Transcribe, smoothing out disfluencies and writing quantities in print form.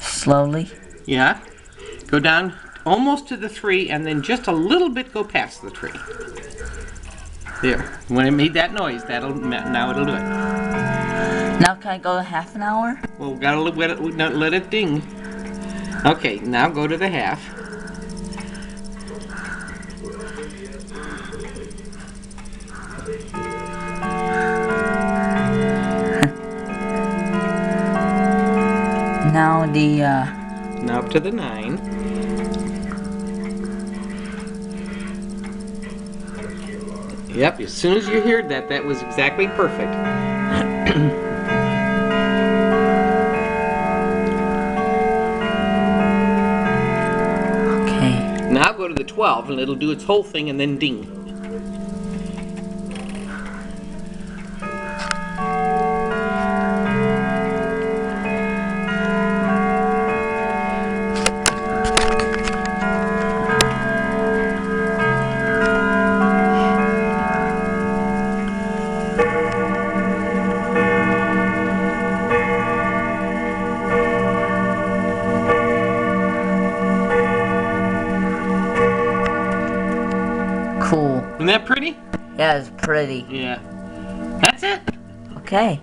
Slowly. Yeah. Go down almost to the 3 and then just a little bit go past the 3. There. When it made that noise, now it'll do it. Now can I go to half an hour? Well, we gotta let it ding. Okay, now go to the half. Now the Now up to the 9. Yep, as soon as you heard that, that was exactly perfect. okay. Now go to the 12 and it'll do its whole thing and then ding. Cool. Isn't that pretty? Yeah, it's pretty. Yeah. That's it. Okay.